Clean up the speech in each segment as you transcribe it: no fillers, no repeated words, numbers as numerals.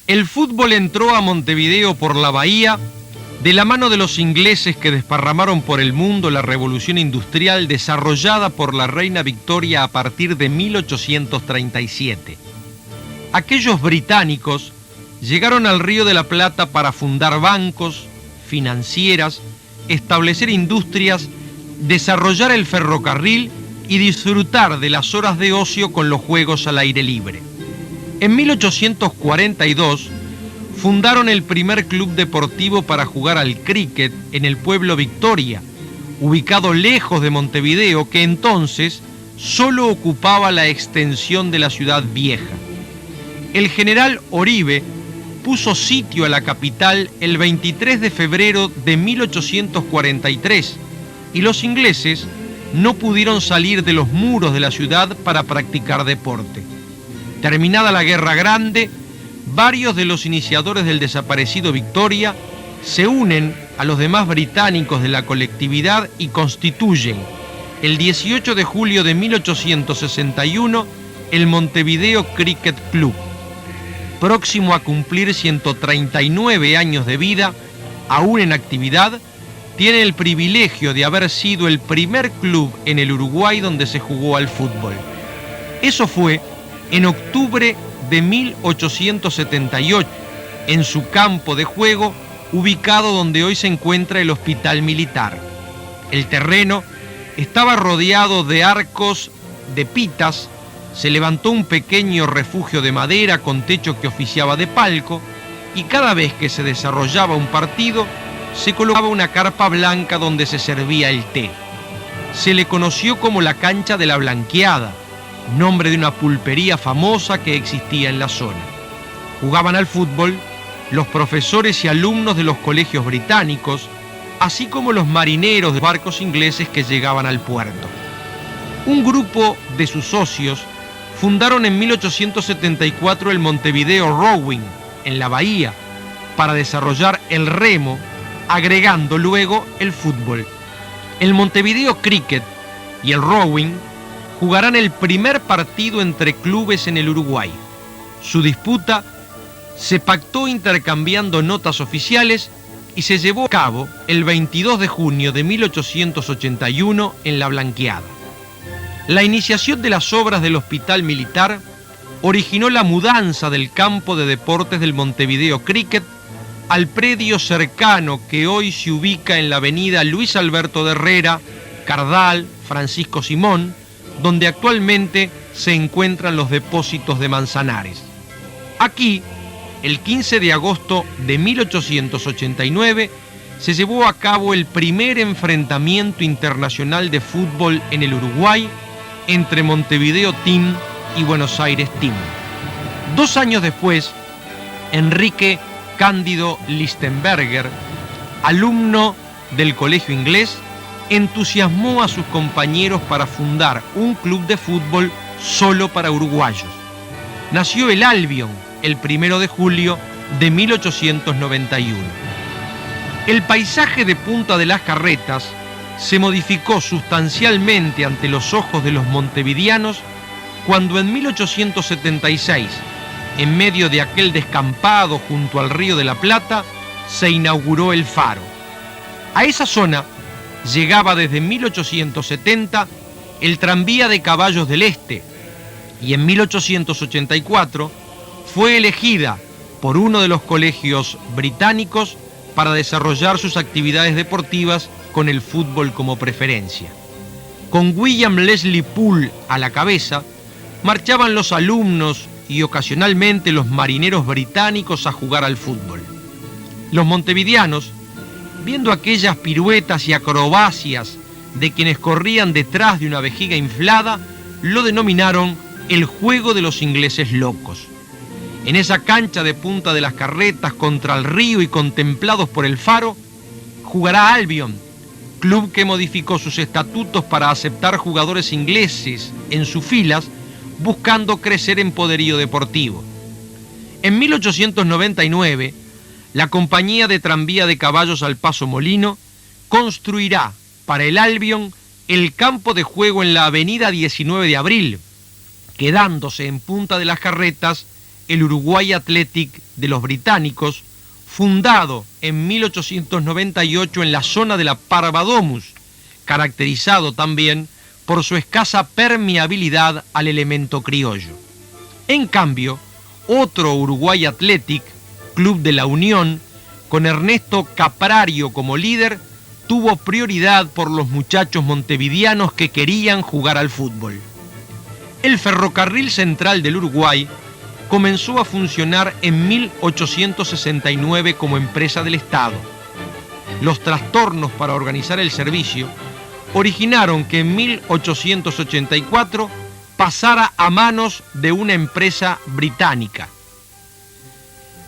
El fútbol entró a Montevideo por la bahía de la mano de los ingleses que desparramaron por el mundo la revolución industrial desarrollada por la reina Victoria a partir de 1837. Aquellos británicos llegaron al Río de la Plata para fundar bancos, financieras, establecer industrias, desarrollar el ferrocarril y disfrutar de las horas de ocio con los juegos al aire libre. En 1842 fundaron el primer club deportivo para jugar al críquet en el pueblo Victoria, ubicado lejos de Montevideo, que entonces solo ocupaba la extensión de la ciudad vieja. El general Oribe puso sitio a la capital el 23 de febrero de 1843 y los ingleses no pudieron salir de los muros de la ciudad para practicar deporte. Terminada la Guerra Grande, varios de los iniciadores del desaparecido Victoria se unen a los demás británicos de la colectividad y constituyen el 18 de julio de 1861 el Montevideo Cricket Club. Próximo a cumplir 139 años de vida, aún en actividad, tiene el privilegio de haber sido el primer club en el Uruguay donde se jugó al fútbol. Eso fue en octubre de 1878, en su campo de juego, ubicado donde hoy se encuentra el Hospital Militar. El terreno estaba rodeado de arcos de pitas, se levantó un pequeño refugio de madera con techo que oficiaba de palco, y cada vez que se desarrollaba un partido, se colocaba una carpa blanca donde se servía el té. Se le conoció como la cancha de la Blanqueada, nombre de una pulpería famosa que existía en la zona. Jugaban al fútbol los profesores y alumnos de los colegios británicos, así como los marineros de barcos ingleses que llegaban al puerto. Un grupo de sus socios fundaron en 1874 el Montevideo Rowing, en la bahía, para desarrollar el remo, agregando luego el fútbol. El Montevideo Cricket y el Rowing jugarán el primer partido entre clubes en el Uruguay. Su disputa se pactó intercambiando notas oficiales y se llevó a cabo el 22 de junio de 1881 en La Blanqueada. La iniciación de las obras del Hospital Militar originó la mudanza del campo de deportes del Montevideo Cricket al predio cercano que hoy se ubica en la avenida Luis Alberto de Herrera, Cardal, Francisco Simón, donde actualmente se encuentran los depósitos de Manzanares. Aquí, el 15 de agosto de 1889, se llevó a cabo el primer enfrentamiento internacional de fútbol en el Uruguay entre Montevideo Team y Buenos Aires Team. 2 años después, Enrique Cándido Lichtenberger, alumno del colegio inglés, entusiasmó a sus compañeros para fundar un club de fútbol solo para uruguayos. Nació el Albion el 1 de julio de 1891. El paisaje de Punta de las Carretas se modificó sustancialmente ante los ojos de los montevideanos cuando en 1876, en medio de aquel descampado junto al Río de la Plata, se inauguró el faro. A esa zona llegaba desde 1870 el tranvía de Caballos del Este y en 1884 fue elegida por uno de los colegios británicos para desarrollar sus actividades deportivas con el fútbol como preferencia. Con William Leslie Poole a la cabeza, marchaban los alumnos y ocasionalmente los marineros británicos a jugar al fútbol. Los montevideanos, viendo aquellas piruetas y acrobacias de quienes corrían detrás de una vejiga inflada, lo denominaron el juego de los ingleses locos. En esa cancha de Punta de las Carretas contra el río y contemplados por el faro, jugará Albion, club que modificó sus estatutos para aceptar jugadores ingleses en sus filas, buscando crecer en poderío deportivo. En 1899, la compañía de tranvía de caballos al Paso Molino construirá para el Albion el campo de juego en la avenida 19 de Abril, quedándose en Punta de las Carretas el Uruguay Athletic de los británicos, fundado en 1898 en la zona de la Parva Domus, caracterizado también por su escasa permeabilidad al elemento criollo. En cambio, otro Uruguay Athletic, Club de la Unión, con Ernesto Caprario como líder, tuvo prioridad por los muchachos montevideanos que querían jugar al fútbol. El Ferrocarril Central del Uruguay comenzó a funcionar en 1869 como empresa del Estado. Los trastornos para organizar el servicio originaron que en 1884 pasara a manos de una empresa británica.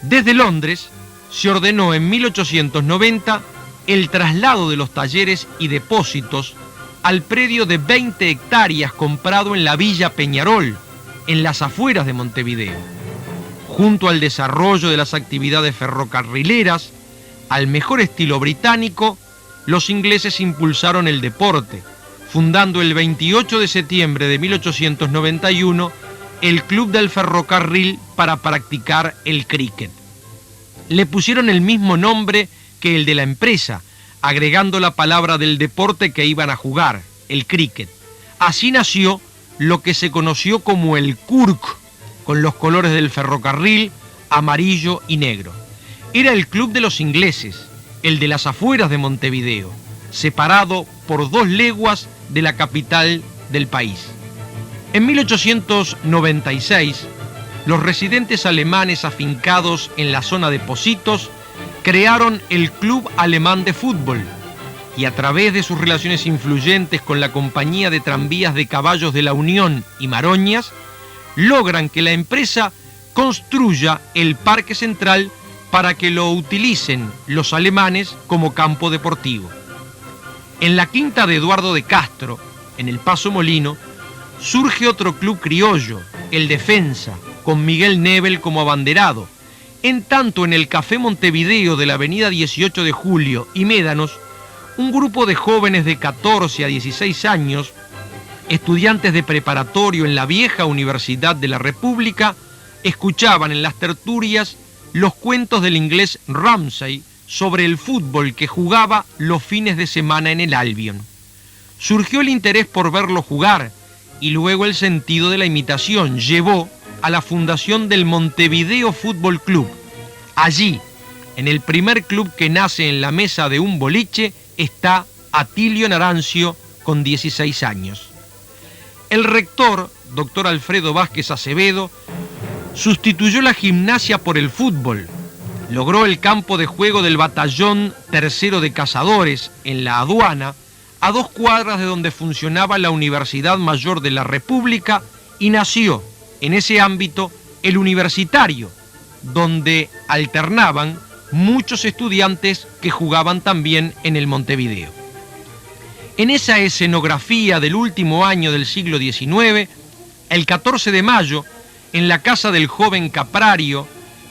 Desde Londres se ordenó en 1890 el traslado de los talleres y depósitos al predio de 20 hectáreas comprado en la Villa Peñarol, en las afueras de Montevideo. Junto al desarrollo de las actividades ferrocarrileras, al mejor estilo británico, los ingleses impulsaron el deporte, fundando el 28 de septiembre de 1891 el Club del Ferrocarril para practicar el cricket. Le pusieron el mismo nombre que el de la empresa, agregando la palabra del deporte que iban a jugar, el cricket. Así nació lo que se conoció como el Kurk, con los colores del ferrocarril, amarillo y negro. Era el club de los ingleses, el de las afueras de Montevideo, separado por 2 leguas de la capital del país. En 1896, los residentes alemanes afincados en la zona de Pocitos crearon el Club Alemán de Fútbol y a través de sus relaciones influyentes con la compañía de tranvías de caballos de la Unión y Maroñas, logran que la empresa construya el Parque Central para que lo utilicen los alemanes como campo deportivo. En la quinta de Eduardo de Castro, en el Paso Molino, surge otro club criollo, el Defensa, con Miguel Nebel como abanderado. En tanto, en el Café Montevideo de la avenida 18 de Julio y Médanos, un grupo de jóvenes de 14 a 16 años, estudiantes de preparatorio en la vieja Universidad de la República, escuchaban en las tertulias los cuentos del inglés Ramsay sobre el fútbol que jugaba los fines de semana en el Albion. Surgió el interés por verlo jugar y luego el sentido de la imitación llevó a la fundación del Montevideo Fútbol Club. Allí, en el primer club que nace en la mesa de un boliche, está Atilio Narancio con 16 años. El rector, doctor Alfredo Vázquez Acevedo, sustituyó la gimnasia por el fútbol. Logró el campo de juego del Batallón Tercero de Cazadores en la Aduana, a 2 cuadras de donde funcionaba la Universidad Mayor de la República, y nació en ese ámbito el Universitario, donde alternaban muchos estudiantes que jugaban también en el Montevideo. En esa escenografía del último año del siglo XIX, el 14 de mayo, en la casa del joven Caprario,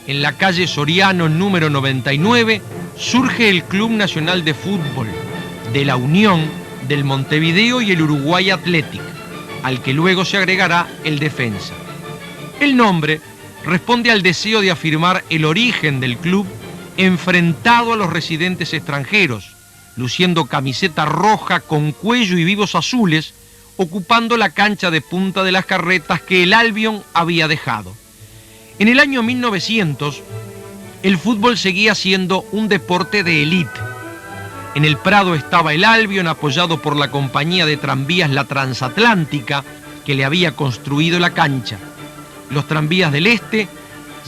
en la calle Soriano número 99, surge el Club Nacional de Fútbol de la Unión, del Montevideo y el Uruguay Athletic, al que luego se agregará el Defensa. El nombre responde al deseo de afirmar el origen del club enfrentado a los residentes extranjeros, luciendo camiseta roja con cuello y vivos azules, ocupando la cancha de Punta de las Carretas que el Albion había dejado. En el año 1900, el fútbol seguía siendo un deporte de élite. En el Prado estaba el Albion, apoyado por la compañía de tranvías La Transatlántica, que le había construido la cancha. Los tranvías del Este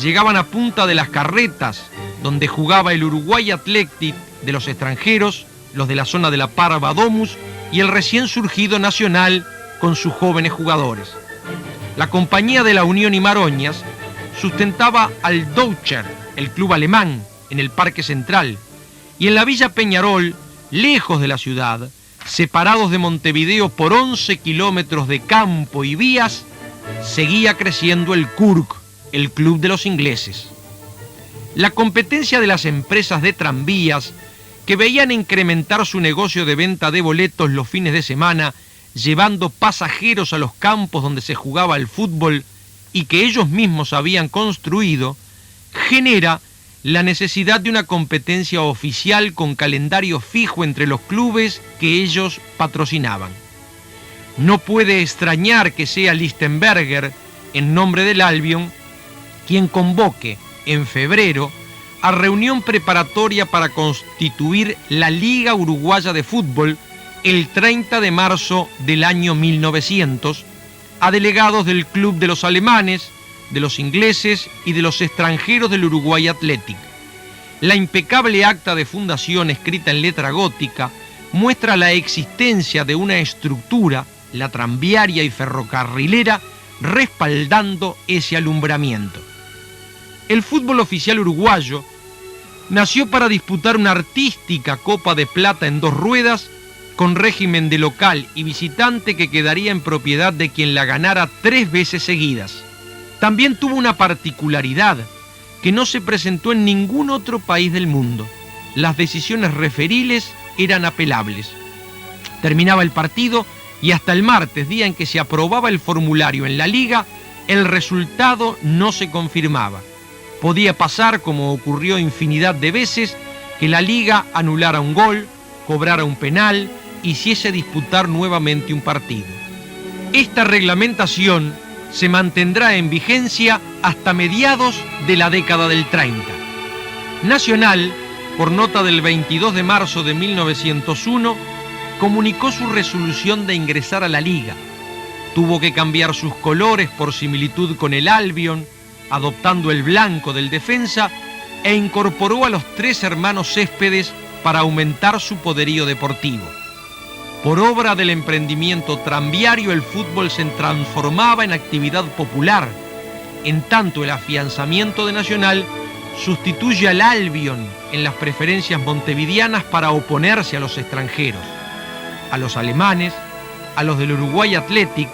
llegaban a Punta de las Carretas, donde jugaba el Uruguay Athletic de los extranjeros, los de la zona de la Parva Domus y el recién surgido Nacional con sus jóvenes jugadores. La compañía de la Unión y Maroñas sustentaba al Deutscher, el club alemán, en el Parque Central, y en la Villa Peñarol, lejos de la ciudad, separados de Montevideo por 11 kilómetros de campo y vías, seguía creciendo el Kurk, el club de los ingleses. La competencia de las empresas de tranvías, que veían incrementar su negocio de venta de boletos los fines de semana, llevando pasajeros a los campos donde se jugaba el fútbol, y que ellos mismos habían construido, genera la necesidad de una competencia oficial con calendario fijo entre los clubes que ellos patrocinaban. No puede extrañar que sea Lichtenberger, en nombre del Albion, quien convoque en febrero a reunión preparatoria para constituir la Liga Uruguaya de Fútbol el 30 de marzo del año 1900, a delegados del Club de los Alemanes, de los ingleses y de los extranjeros del Uruguay Athletic. La impecable acta de fundación escrita en letra gótica muestra la existencia de una estructura, la tranviaria y ferrocarrilera, respaldando ese alumbramiento. El fútbol oficial uruguayo nació para disputar una artística Copa de Plata en 2 ruedas, con régimen de local y visitante que quedaría en propiedad de quien la ganara 3 veces seguidas. También tuvo una particularidad que no se presentó en ningún otro país del mundo. Las decisiones referiles eran apelables. Terminaba el partido y hasta el martes, día en que se aprobaba el formulario en la liga, el resultado no se confirmaba. Podía pasar, como ocurrió infinidad de veces, que la liga anulara un gol, cobrara un penal, hiciese disputar nuevamente un partido. Esta reglamentación se mantendrá en vigencia hasta mediados de la década del 30. Nacional, por nota del 22 de marzo de 1901, comunicó su resolución de ingresar a la liga. Tuvo que cambiar sus colores por similitud con el Albion, adoptando el blanco del defensa, e incorporó a los 3 hermanos Céspedes para aumentar su poderío deportivo. Por obra del emprendimiento tranviario, el fútbol se transformaba en actividad popular, en tanto el afianzamiento de Nacional sustituye al Albion en las preferencias montevideanas para oponerse a los extranjeros, a los alemanes, a los del Uruguay Athletic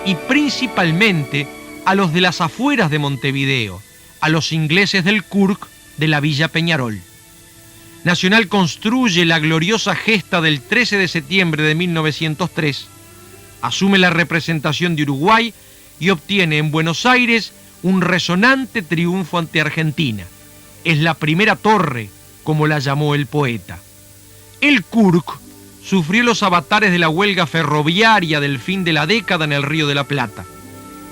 y principalmente a los de las afueras de Montevideo, a los ingleses del Kurk de la Villa Peñarol. Nacional construye la gloriosa gesta del 13 de septiembre de 1903, asume la representación de Uruguay y obtiene en Buenos Aires un resonante triunfo ante Argentina. Es la primera torre, como la llamó el poeta. El Kurk sufrió los avatares de la huelga ferroviaria del fin de la década en el Río de la Plata.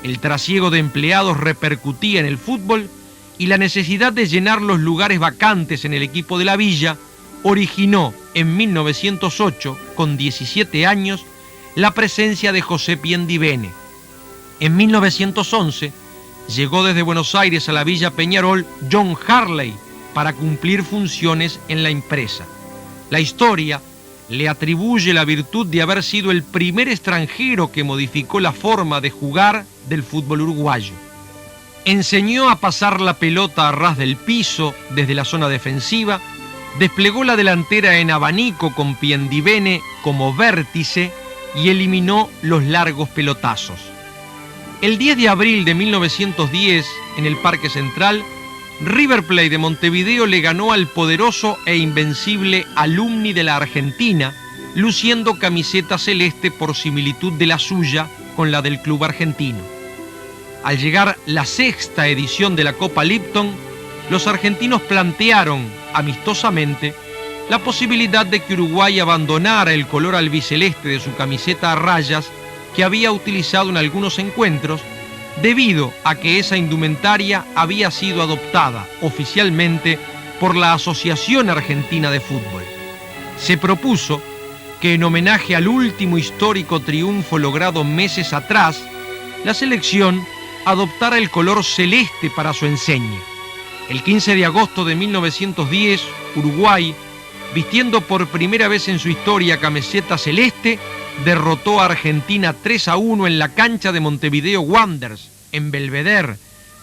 El trasiego de empleados repercutía en el fútbol y la necesidad de llenar los lugares vacantes en el equipo de la Villa originó en 1908, con 17 años, la presencia de José Piendivene. En 1911 llegó desde Buenos Aires a la Villa Peñarol John Harley para cumplir funciones en la empresa. La historia le atribuye la virtud de haber sido el primer extranjero que modificó la forma de jugar del fútbol uruguayo. Enseñó a pasar la pelota a ras del piso desde la zona defensiva, desplegó la delantera en abanico con Piendivene como vértice y eliminó los largos pelotazos. El 10 de abril de 1910, en el Parque Central, River Plate de Montevideo le ganó al poderoso e invencible Alumni de la Argentina, luciendo camiseta celeste por similitud de la suya con la del club argentino. Al llegar la 6ª edición de la Copa Lipton, los argentinos plantearon amistosamente la posibilidad de que Uruguay abandonara el color albiceleste de su camiseta a rayas que había utilizado en algunos encuentros, debido a que esa indumentaria había sido adoptada oficialmente por la Asociación Argentina de Fútbol. Se propuso que en homenaje al último histórico triunfo logrado meses atrás, la selección adoptara el color celeste para su enseña. El 15 de agosto de 1910, Uruguay, vistiendo por primera vez en su historia camiseta celeste, derrotó a Argentina 3-1 en la cancha de Montevideo Wanderers, en Belvedere,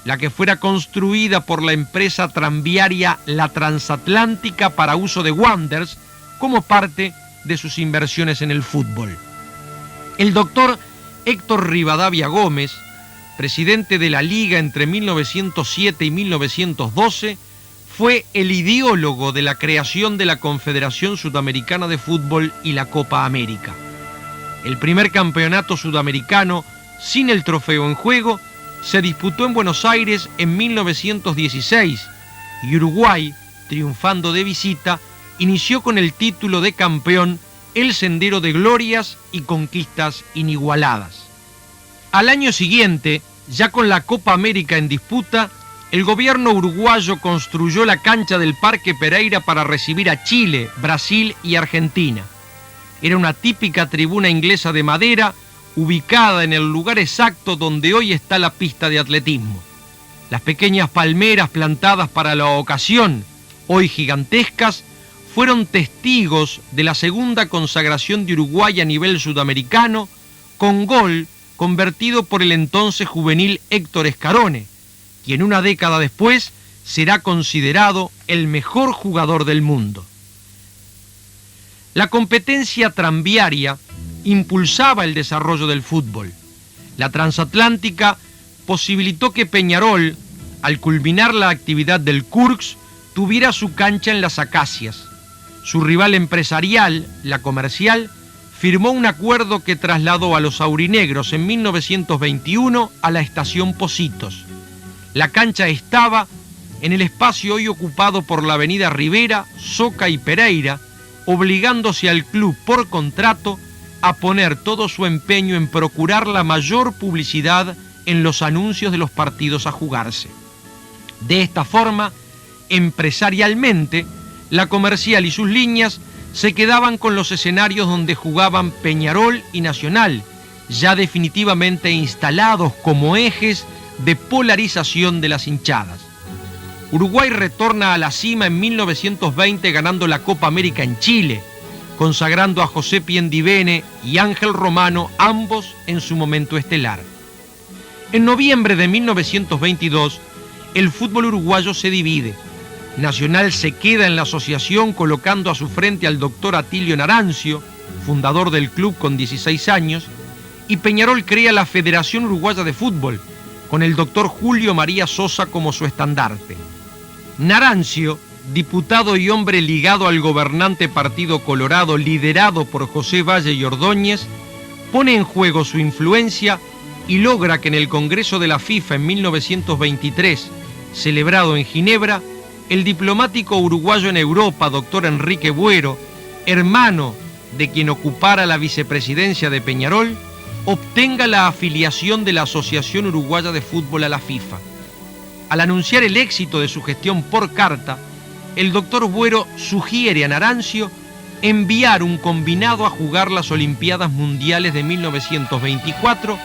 la que fuera construida por la empresa tranviaria La Transatlántica para uso de Wanderers como parte de sus inversiones en el fútbol. El doctor Héctor Rivadavia Gómez, presidente de la Liga entre 1907 y 1912, fue el ideólogo de la creación de la Confederación Sudamericana de Fútbol y la Copa América. El primer campeonato sudamericano sin el trofeo en juego se disputó en Buenos Aires en 1916 y Uruguay, triunfando de visita, inició con el título de campeón el sendero de glorias y conquistas inigualadas. Al año siguiente, ya con la Copa América en disputa, el gobierno uruguayo construyó la cancha del Parque Pereira para recibir a Chile, Brasil y Argentina. Era una típica tribuna inglesa de madera, ubicada en el lugar exacto donde hoy está la pista de atletismo. Las pequeñas palmeras plantadas para la ocasión, hoy gigantescas, fueron testigos de la segunda consagración de Uruguay a nivel sudamericano, con gol convertido por el entonces juvenil Héctor Escarone, quien una década después será considerado el mejor jugador del mundo. La competencia tranviaria impulsaba el desarrollo del fútbol. La transatlántica posibilitó que Peñarol, al culminar la actividad del CURCS, tuviera su cancha en Las Acacias. Su rival empresarial, la Comercial, firmó un acuerdo que trasladó a los aurinegros en 1921 a la estación Pocitos. La cancha estaba en el espacio hoy ocupado por la avenida Rivera, Soca y Pereira, obligándose al club por contrato a poner todo su empeño en procurar la mayor publicidad en los anuncios de los partidos a jugarse. De esta forma, empresarialmente, la Comercial y sus líneas se quedaban con los escenarios donde jugaban Peñarol y Nacional, ya definitivamente instalados como ejes de polarización de las hinchadas. Uruguay retorna a la cima en 1920 ganando la Copa América en Chile, consagrando a José Piendivene y Ángel Romano, ambos en su momento estelar. En noviembre de 1922, el fútbol uruguayo se divide. Nacional se queda en la asociación colocando a su frente al doctor Atilio Narancio, fundador del club con 16 años, y Peñarol crea la Federación Uruguaya de Fútbol, con el doctor Julio María Sosa como su estandarte. Narancio, diputado y hombre ligado al gobernante Partido Colorado liderado por José Valle y Ordóñez, pone en juego su influencia y logra que en el Congreso de la FIFA en 1923, celebrado en Ginebra, el diplomático uruguayo en Europa, doctor Enrique Buero, hermano de quien ocupara la vicepresidencia de Peñarol, obtenga la afiliación de la Asociación Uruguaya de Fútbol a la FIFA. Al anunciar el éxito de su gestión por carta, el doctor Buero sugiere a Narancio enviar un combinado a jugar las Olimpiadas Mundiales de 1924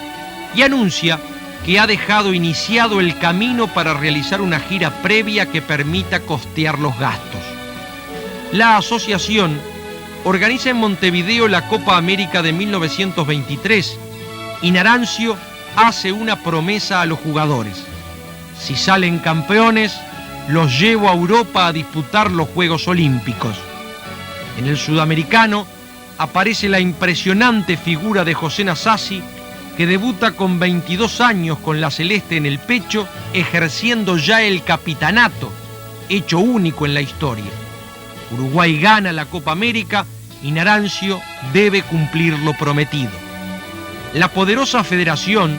y anuncia que ha dejado iniciado el camino para realizar una gira previa que permita costear los gastos. La asociación organiza en Montevideo la Copa América de 1923 y Narancio hace una promesa a los jugadores: si salen campeones, los llevo a Europa a disputar los Juegos Olímpicos. En el sudamericano aparece la impresionante figura de José Nasazzi, que debuta con 22 años con la celeste en el pecho, ejerciendo ya el capitanato, hecho único en la historia. Uruguay gana la Copa América y Narancio debe cumplir lo prometido. La poderosa federación,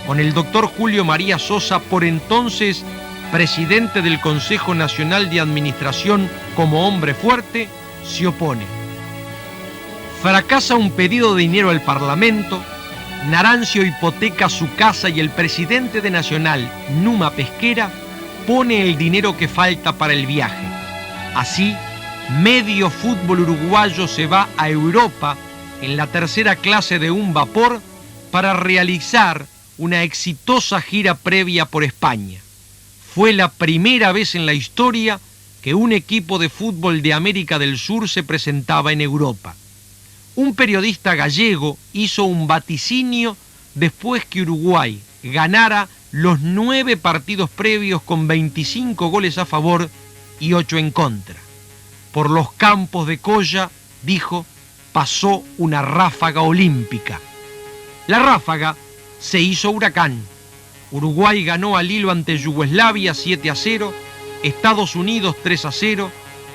con el doctor Julio María Sosa, por entonces presidente del Consejo Nacional de Administración como hombre fuerte, se opone. Fracasa un pedido de dinero al Parlamento, Narancio hipoteca su casa y el presidente de Nacional, Numa Pesquera, pone el dinero que falta para el viaje. Así, medio fútbol uruguayo se va a Europa en la tercera clase de un vapor para realizar una exitosa gira previa por España. Fue la primera vez en la historia que un equipo de fútbol de América del Sur se presentaba en Europa. Un periodista gallego hizo un vaticinio después que Uruguay ganara los 9 partidos previos con 25 goles a favor y 8 en contra. Por los campos de Coya, dijo, pasó una ráfaga olímpica. La ráfaga se hizo huracán. Uruguay ganó al hilo ante Yugoslavia 7-0, Estados Unidos 3-0,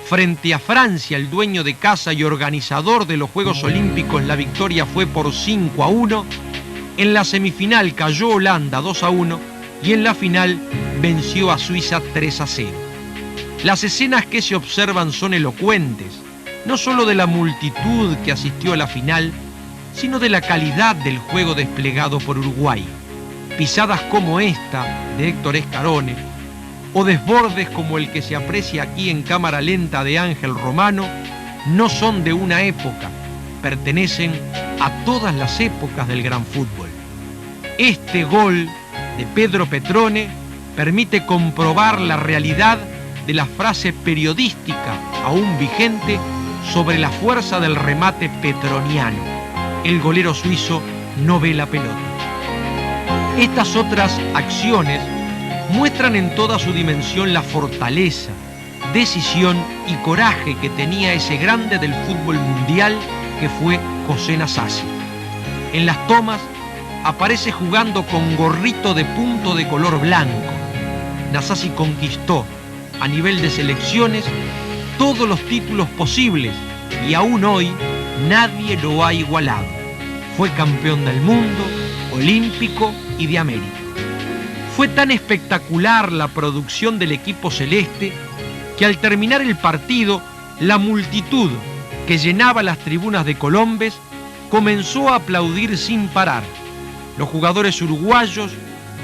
frente a Francia, el dueño de casa y organizador de los Juegos Olímpicos, la victoria fue por 5-1. En la semifinal cayó Holanda 2-1 y en la final venció a Suiza 3-0. Las escenas que se observan son elocuentes, no solo de la multitud que asistió a la final, sino de la calidad del juego desplegado por Uruguay. Pisadas como esta de Héctor Escarone, o desbordes como el que se aprecia aquí en cámara lenta de Ángel Romano, no son de una época, pertenecen a todas las épocas del gran fútbol. Este gol de Pedro Petrone permite comprobar la realidad de la frase periodística aún vigente sobre la fuerza del remate petroniano. El golero suizo no ve la pelota. Estas otras acciones muestran en toda su dimensión la fortaleza, decisión y coraje que tenía ese grande del fútbol mundial que fue José Nasazzi. En las tomas aparece jugando con gorrito de punto de color blanco. Nasazzi conquistó a nivel de selecciones todos los títulos posibles y aún hoy nadie lo ha igualado. Fue campeón del mundo, olímpico y de América. Fue tan espectacular la producción del equipo celeste que al terminar el partido, la multitud que llenaba las tribunas de Colombes comenzó a aplaudir sin parar. Los jugadores uruguayos,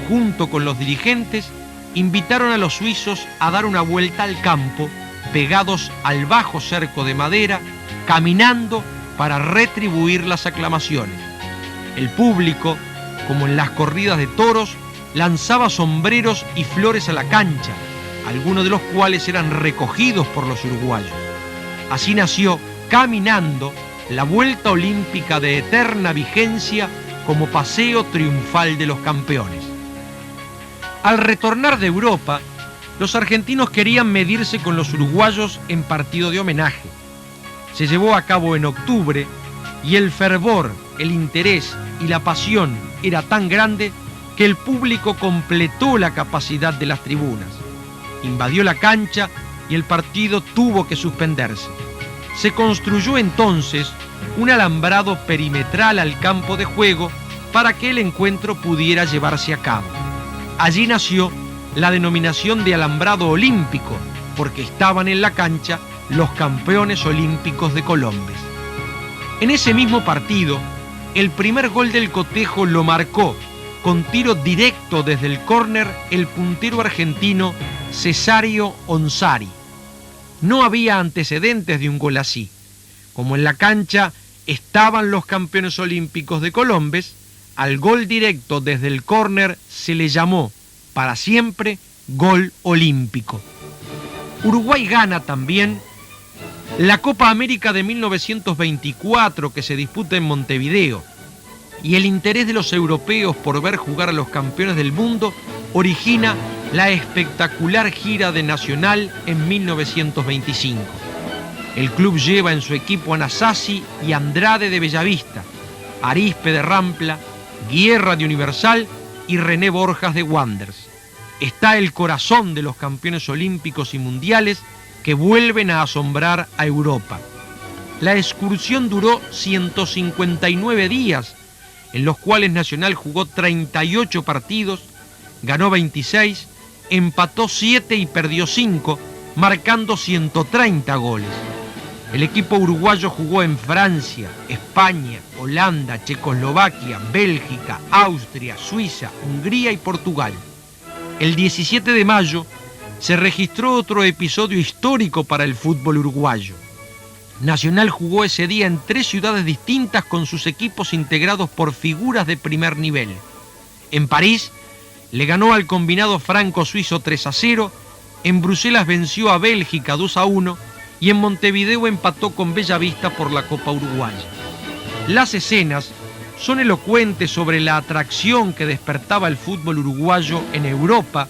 junto con los dirigentes, invitaron a los suizos a dar una vuelta al campo, pegados al bajo cerco de madera, caminando para retribuir las aclamaciones. El público, como en las corridas de toros, lanzaba sombreros y flores a la cancha, algunos de los cuales eran recogidos por los uruguayos. Así nació, caminando, la Vuelta Olímpica de eterna vigencia como paseo triunfal de los campeones. Al retornar de Europa, los argentinos querían medirse con los uruguayos en partido de homenaje. Se llevó a cabo en octubre y el fervor, el interés y la pasión era tan grande que el público completó la capacidad de las tribunas. Invadió la cancha y el partido tuvo que suspenderse. Se construyó entonces un alambrado perimetral al campo de juego para que el encuentro pudiera llevarse a cabo. Allí nació la denominación de alambrado olímpico, porque estaban en la cancha los campeones olímpicos de Colombes. En ese mismo partido, el primer gol del cotejo lo marcó, con tiro directo desde el córner, el puntero argentino Cesario Onsari. No había antecedentes de un gol así. Como en la cancha estaban los campeones olímpicos de Colombes, al gol directo desde el córner se le llamó, para siempre, gol olímpico. Uruguay gana también la Copa América de 1924 que se disputa en Montevideo, y el interés de los europeos por ver jugar a los campeones del mundo origina la espectacular gira de Nacional en 1925. El club lleva en su equipo a Nasazzi y Andrade de Bellavista, Arispe de Rampla, Guerra de Universal y René Borjas de Wanderers. Está el corazón de los campeones olímpicos y mundiales que vuelven a asombrar a Europa. La excursión duró 159 días, en los cuales Nacional jugó 38 partidos, ganó 26, empató 7 y perdió 5, marcando 130 goles. El equipo uruguayo jugó en Francia, España, Holanda, Checoslovaquia, Bélgica, Austria, Suiza, Hungría y Portugal. El 17 de mayo se registró otro episodio histórico para el fútbol uruguayo. Nacional jugó ese día en 3 ciudades distintas con sus equipos integrados por figuras de primer nivel. En París le ganó al combinado franco-suizo 3-0, en Bruselas venció a Bélgica 2-1 y en Montevideo empató con Bellavista por la Copa Uruguaya. Las escenas son elocuentes sobre la atracción que despertaba el fútbol uruguayo en Europa,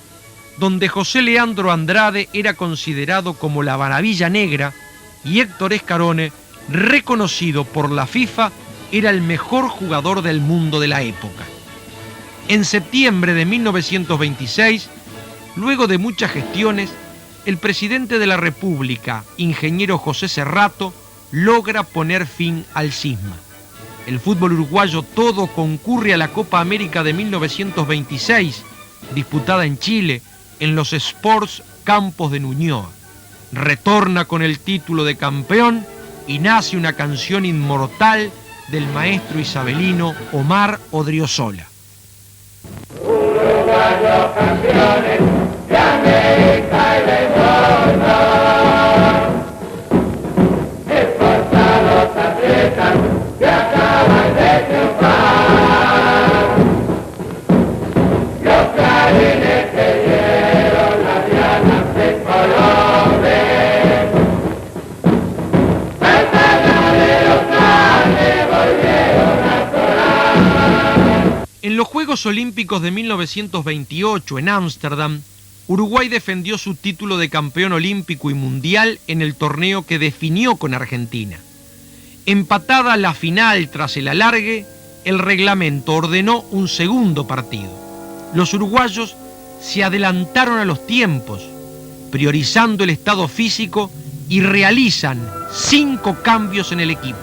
donde José Leandro Andrade era considerado como la maravilla negra y Héctor Escarone, reconocido por la FIFA, era el mejor jugador del mundo de la época. En septiembre de 1926, luego de muchas gestiones, el presidente de la República, ingeniero José Cerrato, logra poner fin al cisma. El fútbol uruguayo todo concurre a la Copa América de 1926 disputada en Chile, en los Sports Campos de Ñuñoa. Retorna con el título de campeón y nace una canción inmortal del maestro isabelino Omar Odriozola. Uruguayos campeones de América y de mundo, esforzados atletas que acaban de triunfar, los clarines que dieron las dianas de colores, verdaderos grandes volvieron a sonar. En los Juegos Olímpicos de 1928 en Ámsterdam, Uruguay defendió su título de campeón olímpico y mundial en el torneo que definió con Argentina. Empatada la final tras el alargue, el reglamento ordenó un segundo partido. Los uruguayos se adelantaron a los tiempos, priorizando el estado físico, y realizan 5 cambios en el equipo.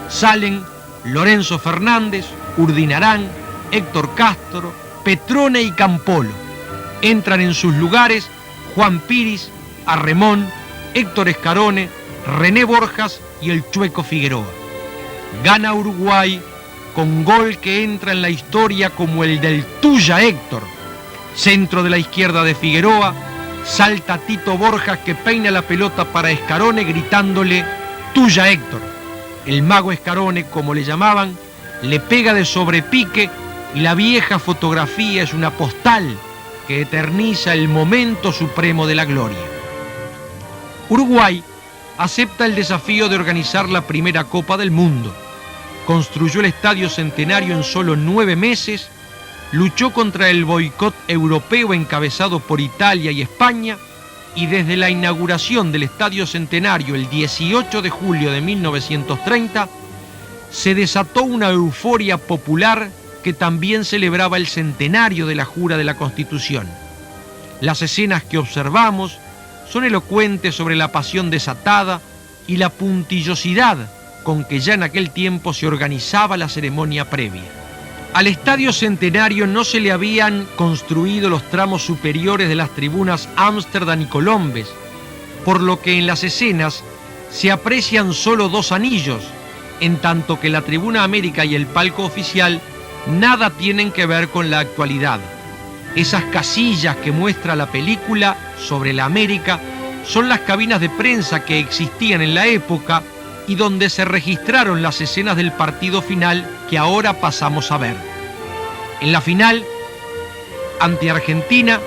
Salen Lorenzo Fernández, Urdinarán, Héctor Castro, Petrone y Campolo. Entran en sus lugares Juan Piris, Arremón, Héctor Escarone, René Borjas y el Chueco Figueroa. Gana Uruguay con gol que entra en la historia como el del Tuya Héctor. Centro de la izquierda de Figueroa, salta Tito Borjas que peina la pelota para Escarone gritándole Tuya Héctor. El mago Escarone, como le llamaban, le pega de sobrepique y la vieja fotografía es una postal que eterniza el momento supremo de la gloria. Uruguay acepta el desafío de organizar la primera Copa del Mundo. Construyó el Estadio Centenario en solo 9 meses, luchó contra el boicot europeo encabezado por Italia y España, y desde la inauguración del Estadio Centenario el 18 de julio de 1930, se desató una euforia popular que también celebraba el centenario de la jura de la Constitución. Las escenas que observamos son elocuentes sobre la pasión desatada y la puntillosidad con que ya en aquel tiempo se organizaba la ceremonia previa. Al Estadio Centenario no se le habían construido los tramos superiores de las tribunas Ámsterdam y Colombes, por lo que en las escenas se aprecian solo 2 anillos, en tanto que la tribuna América y el palco oficial nada tienen que ver con la actualidad. Esas casillas que muestra la película sobre la América son las cabinas de prensa que existían en la época y donde se registraron las escenas del partido final que ahora pasamos a ver. En la final, ante Argentina,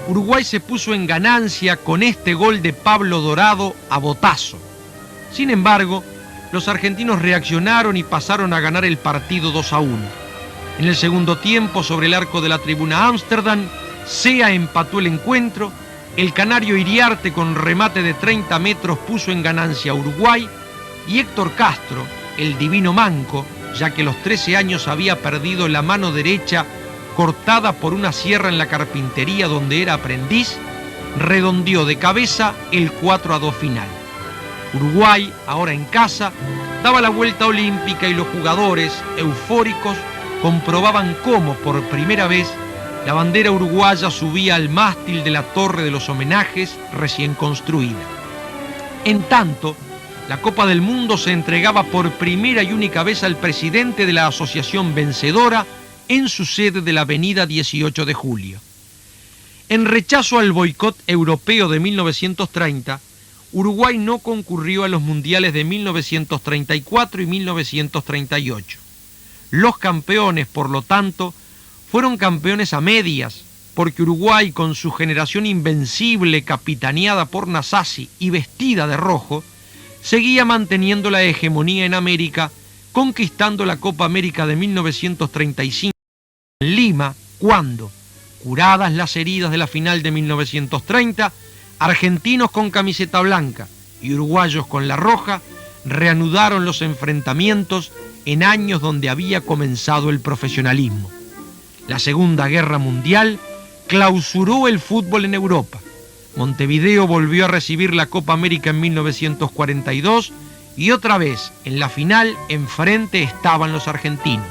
Uruguay se puso en ganancia con este gol de Pablo Dorado a botazo. Sin embargo, los argentinos reaccionaron y pasaron a ganar el partido 2-1. En el segundo tiempo, sobre el arco de la tribuna Ámsterdam, Sea empató el encuentro, el canario Iriarte con remate de 30 metros puso en ganancia a Uruguay, y Héctor Castro, el divino manco, ya que a los 13 años había perdido la mano derecha cortada por una sierra en la carpintería donde era aprendiz, redondeó de cabeza el 4-2 final. Uruguay, ahora en casa, daba la vuelta olímpica y los jugadores, eufóricos, comprobaban cómo, por primera vez, la bandera uruguaya subía al mástil de la Torre de los Homenajes recién construida. En tanto, la Copa del Mundo se entregaba por primera y única vez al presidente de la asociación vencedora en su sede de la avenida 18 de Julio. En rechazo al boicot europeo de 1930, Uruguay no concurrió a los mundiales de 1934 y 1938. Los campeones, por lo tanto, fueron campeones a medias, porque Uruguay, con su generación invencible capitaneada por Nasazzi y vestida de rojo, seguía manteniendo la hegemonía en América, conquistando la Copa América de 1935 en Lima, cuando, curadas las heridas de la final de 1930, argentinos con camiseta blanca y uruguayos con la roja reanudaron los enfrentamientos en años donde había comenzado el profesionalismo. La Segunda Guerra Mundial clausuró el fútbol en Europa. Montevideo volvió a recibir la Copa América en 1942 y otra vez, en la final, enfrente estaban los argentinos.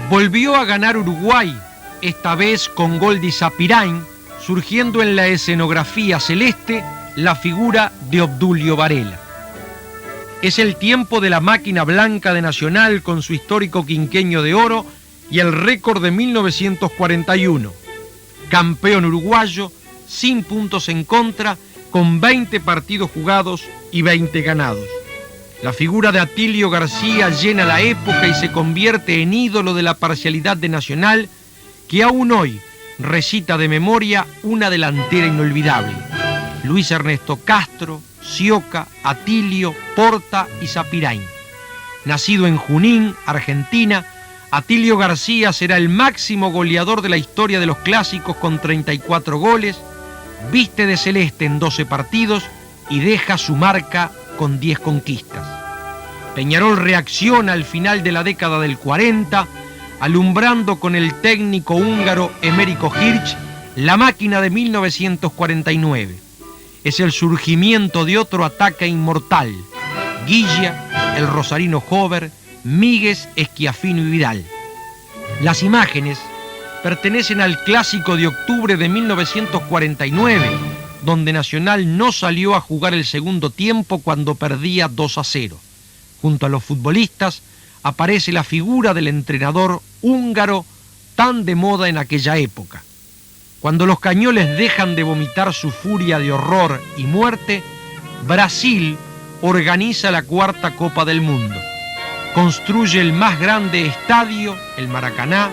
Volvió a ganar Uruguay esta vez con gol de Sapirain, surgiendo en la escenografía celeste la figura de Obdulio Varela. Es el tiempo de la máquina blanca de Nacional con su histórico quinquenio de oro y el récord de 1941. Campeón uruguayo, sin puntos en contra, con 20 partidos jugados y 20 ganados. La figura de Atilio García llena la época y se convierte en ídolo de la parcialidad de Nacional, que aún hoy recita de memoria una delantera inolvidable. Luis Ernesto Castro, Sioca, Atilio, Porta y Sapirain. Nacido en Junín, Argentina, Atilio García será el máximo goleador de la historia de los clásicos con 34 goles, viste de celeste en 12 partidos y deja su marca con 10 conquistas. Peñarol reacciona al final de la década del 40, alumbrando con el técnico húngaro Emérico Hirsch la máquina de 1949. Es el surgimiento de otro ataque inmortal: Guilla, el rosarino Hover, Míguez, Schiaffino y Vidal. Las imágenes pertenecen al clásico de octubre de 1949, donde Nacional no salió a jugar el segundo tiempo cuando perdía 2-0. Junto a los futbolistas aparece la figura del entrenador húngaro tan de moda en aquella época. Cuando los cañones dejan de vomitar su furia de horror y muerte, Brasil organiza la cuarta Copa del Mundo. Construye el más grande estadio, el Maracaná,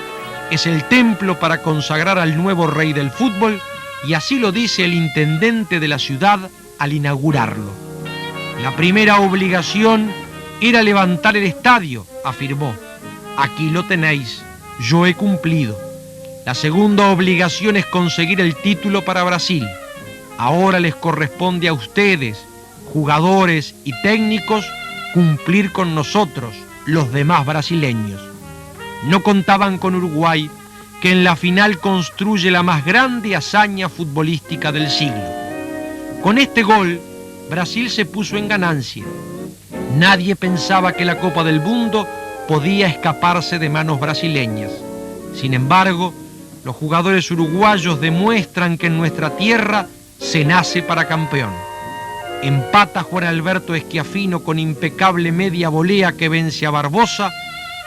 es el templo para consagrar al nuevo rey del fútbol, y así lo dice el intendente de la ciudad al inaugurarlo. La primera obligación era levantar el estadio, afirmó. Aquí lo tenéis, yo he cumplido. La segunda obligación es conseguir el título para Brasil. Ahora les corresponde a ustedes, jugadores y técnicos, cumplir con nosotros, los demás brasileños. No contaban con Uruguay, que en la final construye la más grande hazaña futbolística del siglo. Con este gol, Brasil se puso en ganancia. Nadie pensaba que la Copa del Mundo podía escaparse de manos brasileñas. Sin embargo, los jugadores uruguayos demuestran que en nuestra tierra se nace para campeón. Empata Juan Alberto Schiaffino con impecable media volea que vence a Barbosa,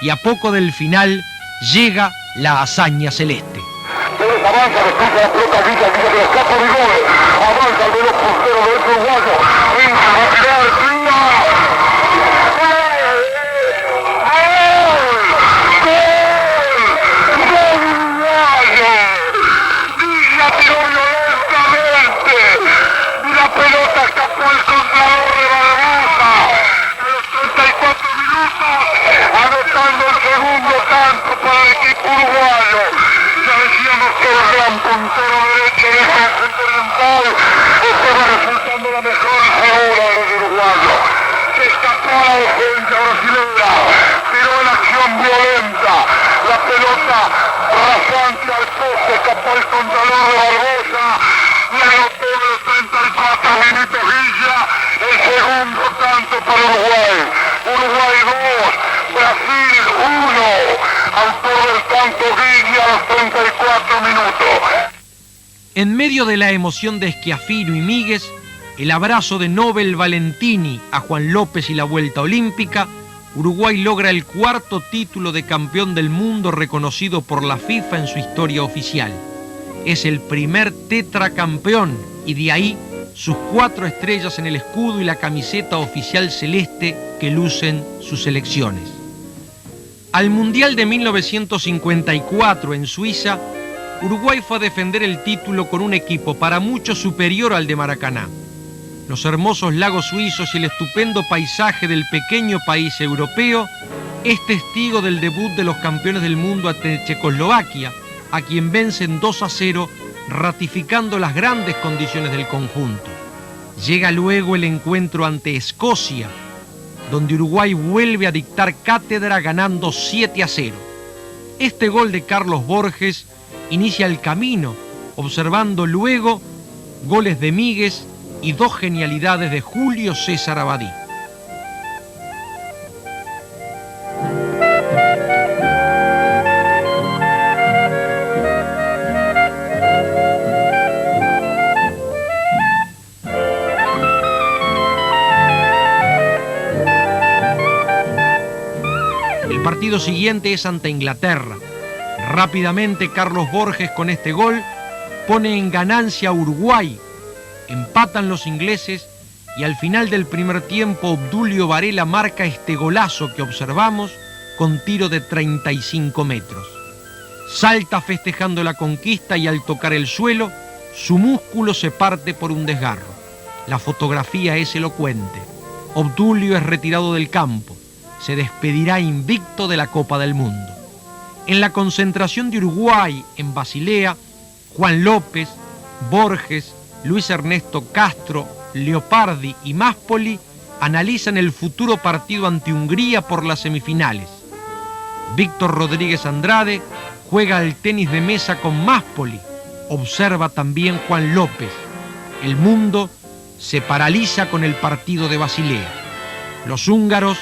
y a poco del final llega la hazaña celeste. Avanza, despeja la pelota, Villa, que lo escapa de gol. Avanza el veloz puntero de este uruguayo. Vinca, va a tirar, tira. ¡Gol uruguayo! Villa tiró violentamente. Y la pelota escapó al contralor de Barbosa. En los 34 minutos, anotando el segundo tanto para el equipo uruguayo. Ya decíamos que el gran puntero derecho de Centro Oriental estaba resultando la mejor figura de los uruguayos. Se escapó a la defensa brasileña, tiró en acción violenta, la pelota rasante al poste, escapó el contralor de Barbosa, y anotó en los 34 minutos Villa el segundo tanto para Uruguay. Uruguay 2, Brasil 1, autor del tanto Guilla a los 34 minutos. En medio de la emoción de Schiaffino y Míguez, el abrazo de Nobel Valentini a Juan López y la vuelta olímpica, Uruguay logra el cuarto título de campeón del mundo reconocido por la FIFA en su historia oficial. Es el primer tetracampeón y de ahí sus 4 estrellas en el escudo y la camiseta oficial celeste que lucen sus selecciones. Al Mundial de 1954 en Suiza, Uruguay fue a defender el título con un equipo para mucho superior al de Maracaná. Los hermosos lagos suizos y el estupendo paisaje del pequeño país europeo es testigo del debut de los campeones del mundo ante Checoslovaquia, a quien vencen 2-0, ratificando las grandes condiciones del conjunto. Llega luego el encuentro ante Escocia, donde Uruguay vuelve a dictar cátedra ganando 7-0. Este gol de Carlos Borges inicia el camino, observando luego goles de Míguez y 2 genialidades de Julio César Abadí. partido siguiente es ante Inglaterra. Rápidamente Carlos Borges con este gol pone en ganancia a Uruguay. Empatan los ingleses y al final del primer tiempo Obdulio Varela marca este golazo que observamos con tiro de 35 metros. Salta festejando la conquista y al tocar el suelo, su músculo se parte por un desgarro. La fotografía es elocuente. Obdulio es retirado del campo. Se despedirá invicto de la Copa del Mundo. En la concentración de Uruguay en Basilea, Juan López, Borges, Luis Ernesto Castro, Leopardi y Máspoli analizan el futuro partido ante Hungría por las semifinales. Víctor Rodríguez Andrade juega al tenis de mesa con Máspoli. Observa también Juan López. El mundo se paraliza con el partido de Basilea. Los húngaros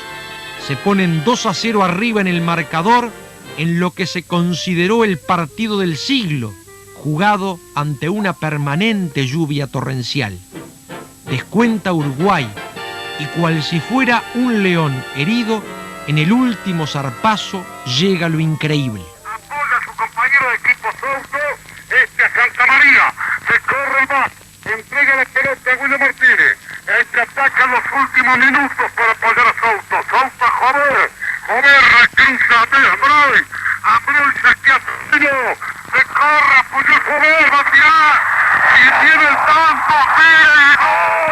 se ponen 2-0 arriba en el marcador en lo que se consideró el partido del siglo, jugado ante una permanente lluvia torrencial. Descuenta Uruguay y cual si fuera un león herido, en el último zarpazo llega lo increíble. Apoya a su compañero de equipo Souto, a Santa María, se corre más, entrega la pelota a William Martínez, ataca en los últimos minutos para apoyar a Souto. Souto a Jover recruza a Ambroy saquea a Tino, se corre, apoyó a Jover, va a tirar, y tiene el tanto, tira y ¡gol!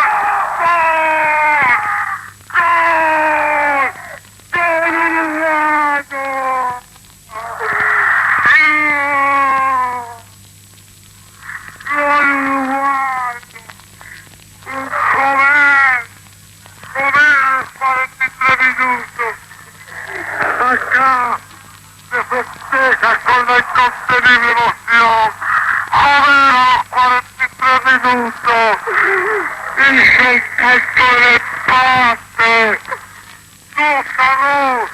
Acá se festeja con la incontenible emoción. Joder, a los 43 minutos. Hizo un punto de empate. 2-2.